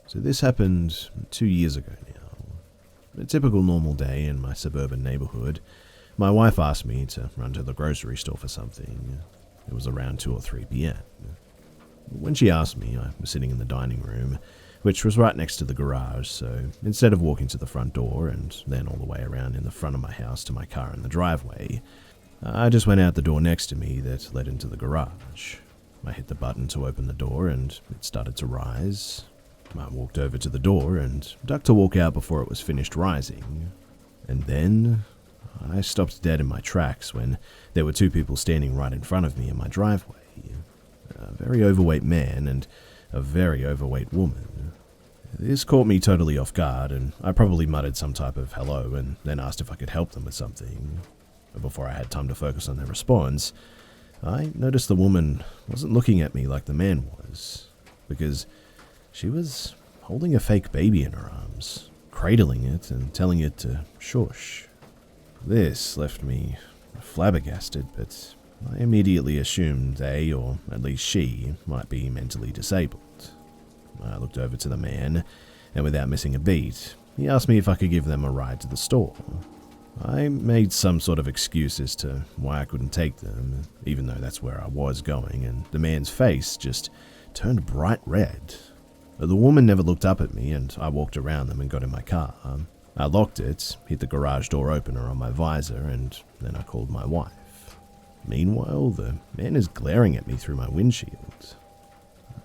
So this happened 2 years ago now. A typical normal day in my suburban neighborhood. My wife asked me to run to the grocery store for something. It was around 2 or 3 p.m. When she asked me, I was sitting in the dining room, which was right next to the garage, so instead of walking to the front door and then all the way around in the front of my house to my car in the driveway, I just went out the door next to me that led into the garage. I hit the button to open the door and it started to rise. I walked over to the door and ducked to walk out before it was finished rising. And then I stopped dead in my tracks when there were 2 people standing right in front of me in my driveway. A very overweight man and a very overweight woman. This caught me totally off guard, and I probably muttered some type of hello and then asked if I could help them with something. But before I had time to focus on their response, I noticed the woman wasn't looking at me like the man was, because she was holding a fake baby in her arms, cradling it and telling it to shush. This left me flabbergasted, but I immediately assumed they, or at least she, might be mentally disabled. I looked over to the man, and without missing a beat, he asked me if I could give them a ride to the store. I made some sort of excuse as to why I couldn't take them, even though that's where I was going, and the man's face just turned bright red. The woman never looked up at me, and I walked around them and got in my car. I locked it, hit the garage door opener on my visor, and then I called my wife. Meanwhile, the man is glaring at me through my windshield.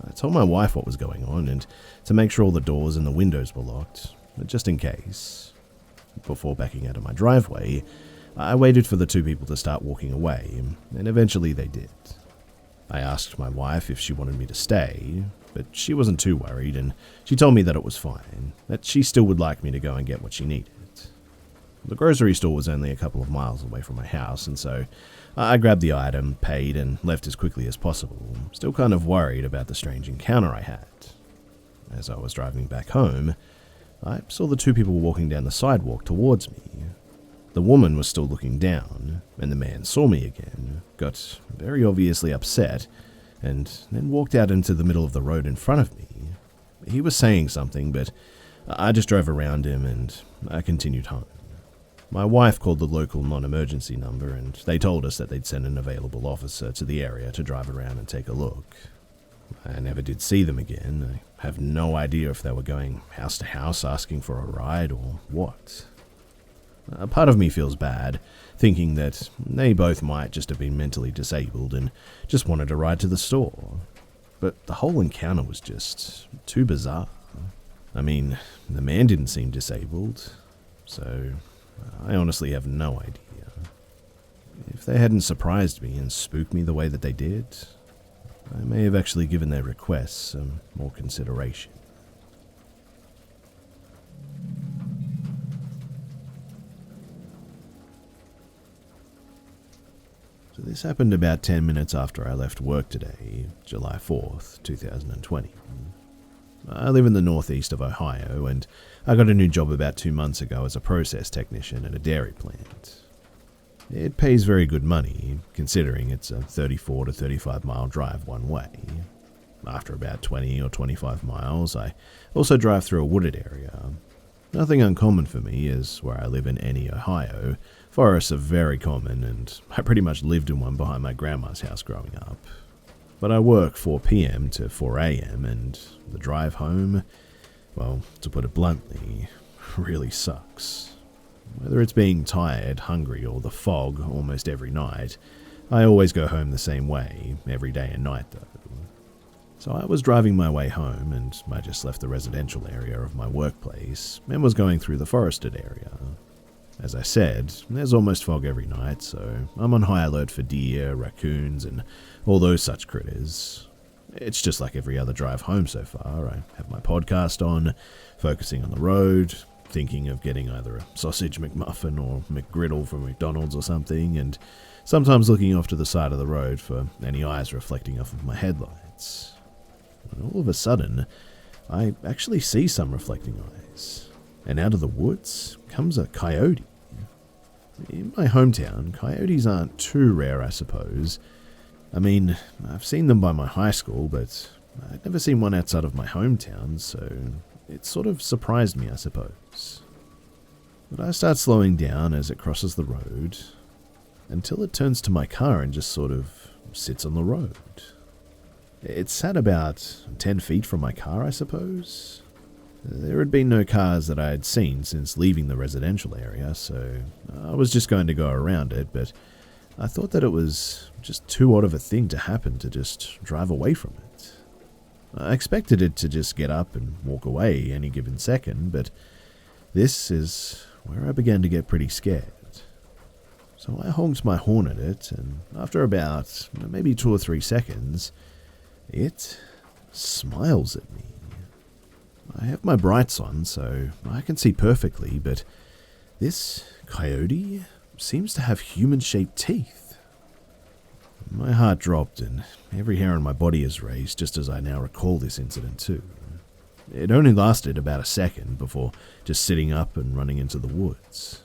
I told my wife what was going on and to make sure all the doors and the windows were locked, just in case. Before backing out of my driveway, I waited for the 2 people to start walking away, and eventually they did. I asked my wife if she wanted me to stay, but she wasn't too worried, and she told me that it was fine, that she still would like me to go and get what she needed. The grocery store was only a couple of miles away from my house, and so I grabbed the item, paid, and left as quickly as possible, still kind of worried about the strange encounter I had. As I was driving back home, I saw the 2 people walking down the sidewalk towards me. The woman was still looking down, and the man saw me again, got very obviously upset, and then walked out into the middle of the road in front of me. He was saying something, but I just drove around him and I continued home. My wife called the local non-emergency number, and they told us that they'd send an available officer to the area to drive around and take a look. I never did see them again. I have no idea if they were going house to house asking for a ride or what. A part of me feels bad, thinking that they both might just have been mentally disabled and just wanted a ride to the store. But the whole encounter was just too bizarre. I mean, the man didn't seem disabled, so I honestly have no idea. If they hadn't surprised me and spooked me the way that they did, I may have actually given their requests some more consideration. So this happened about 10 minutes after I left work today, July 4th, 2020. I live in the northeast of Ohio, and I got a new job about 2 months ago as a process technician at a dairy plant. It pays very good money, considering it's a 34 to 35 mile drive one way. After about 20 or 25 miles, I also drive through a wooded area. Nothing uncommon for me, as where I live in Annie, Ohio, forests are very common, and I pretty much lived in one behind my grandma's house growing up. But I work 4 p.m. to 4 a.m., and the drive home, well, to put it bluntly, really sucks. Whether it's being tired, hungry, or the fog almost every night, I always go home the same way, every day and night though. So I was driving my way home, and I just left the residential area of my workplace and was going through the forested area. As I said, there's almost fog every night, so I'm on high alert for deer, raccoons, and all those such critters. It's just like every other drive home so far. I have my podcast on, focusing on the road, thinking of getting either a sausage McMuffin or McGriddle from McDonald's or something, and sometimes looking off to the side of the road for any eyes reflecting off of my headlights. And all of a sudden, I actually see some reflecting eyes, and out of the woods comes a coyote. In my hometown, coyotes aren't too rare, I suppose. I mean, I've seen them by my high school, but I'd never seen one outside of my hometown, so It sort of surprised me, I suppose. But I start slowing down as it crosses the road, until it turns to my car and just sort of sits on the road. It sat about 10 feet from my car, I suppose. There had been no cars that I had seen since leaving the residential area, so I was just going to go around it, but I thought that it was just too odd of a thing to happen to just drive away from it. I expected it to just get up and walk away any given second, but this is where I began to get pretty scared. So I honked my horn at it, and after about maybe 2 or 3 seconds, it smiles at me. I have my brights on, so I can see perfectly, but this coyote seems to have human-shaped teeth. My heart dropped, and every hair on my body is raised just as I now recall this incident too. It only lasted about a second before just sitting up and running into the woods.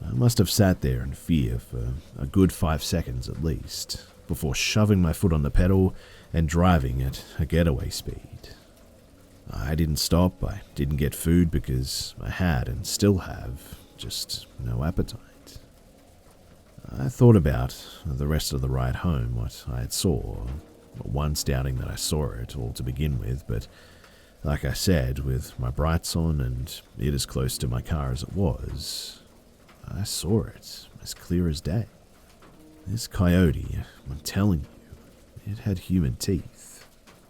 I must have sat there in fear for a good 5 seconds at least, before shoving my foot on the pedal and driving at a getaway speed. I didn't stop, I didn't get food because I had and still have just no appetite. I thought about the rest of the ride home, what I had saw, once doubting that I saw it all to begin with, but like I said, with my brights on and it as close to my car as it was, I saw it as clear as day. This coyote, I'm telling you, it had human teeth,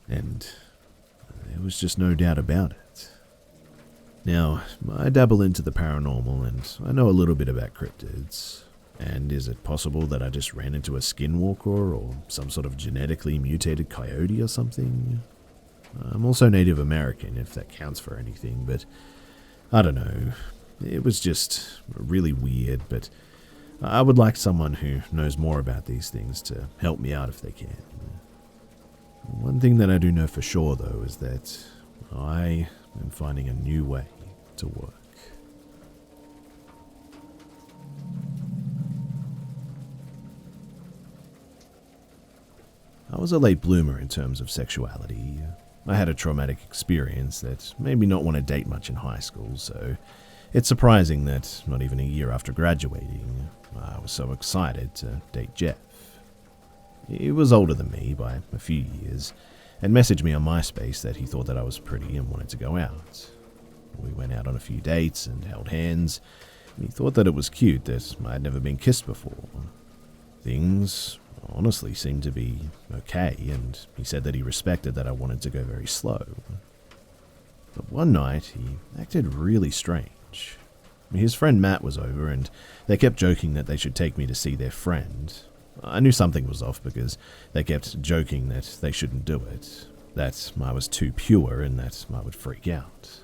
and there was just no doubt about it. Now, I dabble into the paranormal and I know a little bit about cryptids. And is it possible that I just ran into a skinwalker or some sort of genetically mutated coyote or something? I'm also Native American, if that counts for anything, but I don't know. It was just really weird, but I would like someone who knows more about these things to help me out if they can. One thing that I do know for sure, though, is that I am finding a new way to work. I was a late bloomer in terms of sexuality. I had a traumatic experience that made me not want to date much in high school, so it's surprising that not even a year after graduating, I was so excited to date Jeff. He was older than me by a few years, and messaged me on MySpace that he thought that I was pretty and wanted to go out. We went out on a few dates and held hands, and he thought that it was cute that I had never been kissed before. Things honestly seemed to be okay, and he said that he respected that I wanted to go very slow. But one night, he acted really strange. His friend Matt was over, and they kept joking that they should take me to see their friend. I knew something was off because they kept joking that they shouldn't do it, that I was too pure and that I would freak out.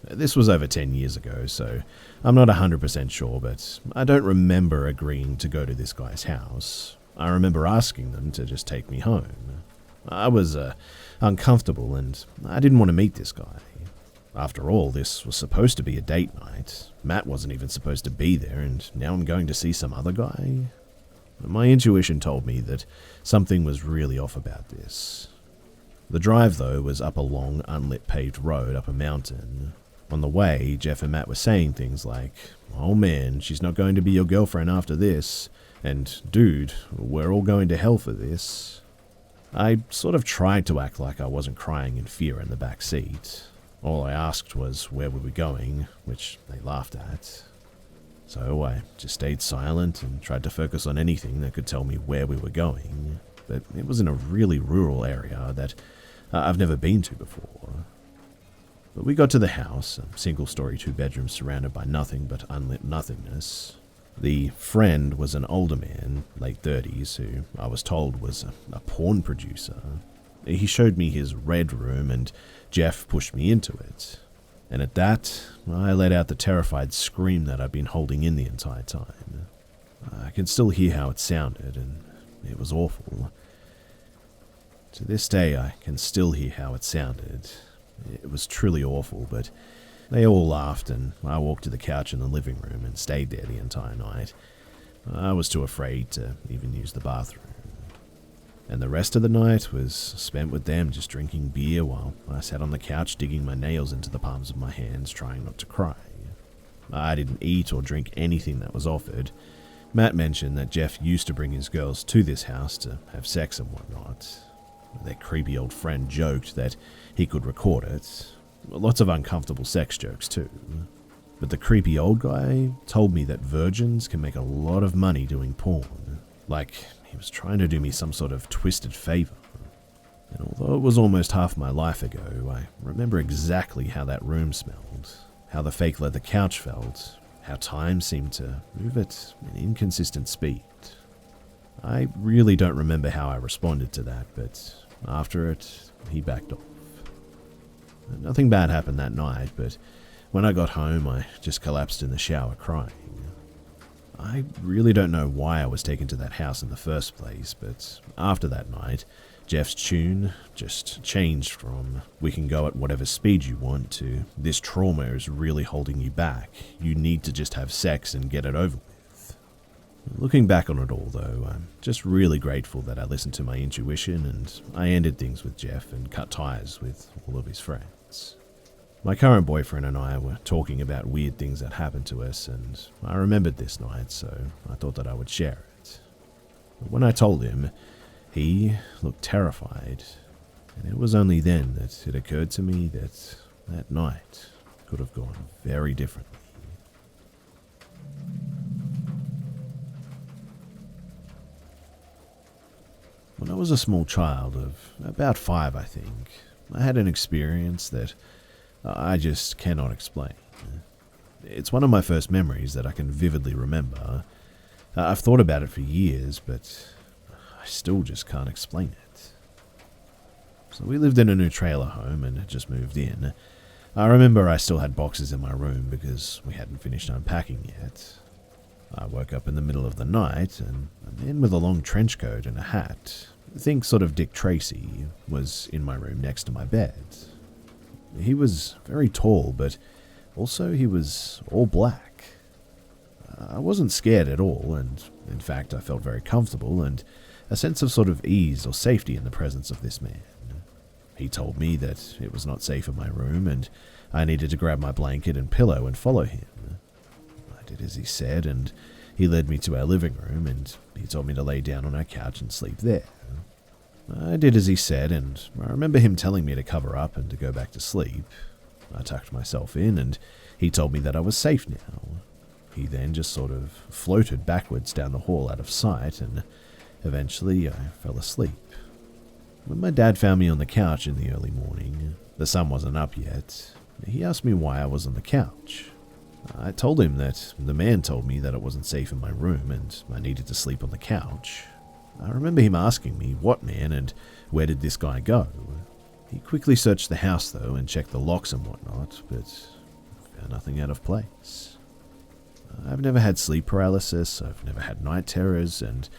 This was over 10 years ago, so I'm not 100% sure, but I don't remember agreeing to go to this guy's house. I remember asking them to just take me home. I was uncomfortable and I didn't want to meet this guy. After all, this was supposed to be a date night. Matt wasn't even supposed to be there, and now I'm going to see some other guy? My intuition told me that something was really off about this. The drive, though, was up a long, unlit paved road up a mountain. On the way, Jeff and Matt were saying things like, "Oh man, she's not going to be your girlfriend after this," and "Dude, we're all going to hell for this." I sort of tried to act like I wasn't crying in fear in the back seat. All I asked was where we were going, which they laughed at. So I just stayed silent and tried to focus on anything that could tell me where we were going, but it was in a really rural area that I've never been to before. But we got to the house, a single-story 2-bedroom surrounded by nothing but unlit nothingness. The friend was an older man, late 30s, who I was told was a porn producer. He showed me his red room and Jeff pushed me into it. And at that, I let out the terrified scream that I'd been holding in the entire time. I can still hear how it sounded, and it was awful. To this day, I can still hear how it sounded. It was truly awful, but they all laughed, and I walked to the couch in the living room and stayed there the entire night. I was too afraid to even use the bathroom. and the rest of the night was spent with them just drinking beer while I sat on the couch digging my nails into the palms of my hands trying not to cry. I didn't eat or drink anything that was offered. Matt mentioned that Jeff used to bring his girls to this house to have sex and whatnot. Their creepy old friend joked that he could record it. Lots of uncomfortable sex jokes too. But the creepy old guy told me that virgins can make a lot of money doing porn. Like he was trying to do me some sort of twisted favor. And although it was almost half my life ago, I remember exactly how that room smelled, how the fake leather couch felt, how time seemed to move at an inconsistent speed. I really don't remember how I responded to that, but after it, he backed off. Nothing bad happened that night, but when I got home, I just collapsed in the shower crying. I really don't know why I was taken to that house in the first place, but after that night, Jeff's tune just changed from "we can go at whatever speed you want" to "this trauma is really holding you back. You need to just have sex and get it over with." Looking back on it all, though, I'm just really grateful that I listened to my intuition and I ended things with Jeff and cut ties with all of his friends. My current boyfriend and I were talking about weird things that happened to us, and I remembered this night, so I thought that I would share it. But when I told him, he looked terrified, and it was only then that it occurred to me that that night could have gone very differently. When I was a small child of about 5, I think, I had an experience that I just cannot explain. It's one of my first memories that I can vividly remember. I've thought about it for years, but I still just can't explain it. So we lived in a new trailer home and had just moved in. I remember I still had boxes in my room because we hadn't finished unpacking yet. I woke up in the middle of the night and a man with a long trench coat and a hat, think sort of Dick Tracy, was in my room next to my bed. He was very tall, but also he was all black. I wasn't scared at all, and in fact I felt very comfortable and a sense of sort of ease or safety in the presence of this man. He told me that it was not safe in my room and I needed to grab my blanket and pillow and follow him. I did as he said, and he led me to our living room and he told me to lay down on our couch and sleep there. I did as he said, and I remember him telling me to cover up and to go back to sleep. I tucked myself in, and he told me that I was safe now. He then just sort of floated backwards down the hall out of sight, and eventually I fell asleep. When my dad found me on the couch in the early morning, the sun wasn't up yet, he asked me why I was on the couch. I told him that the man told me that it wasn't safe in my room and I needed to sleep on the couch. I remember him asking me what man and where did this guy go. He quickly searched the house though and checked the locks and whatnot, but found nothing out of place. I've never had sleep paralysis, I've never had night terrors, and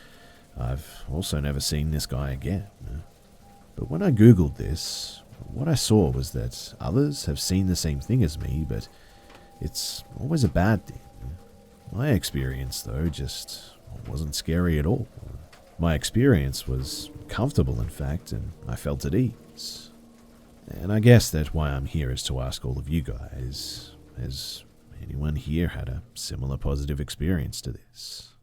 I've also never seen this guy again. But when I googled this, what I saw was that others have seen the same thing as me, but it's always a bad thing. My experience though just wasn't scary at all. My experience was comfortable, in fact, and I felt at ease. And I guess that why I'm here is to ask all of you guys, has anyone here had a similar positive experience to this?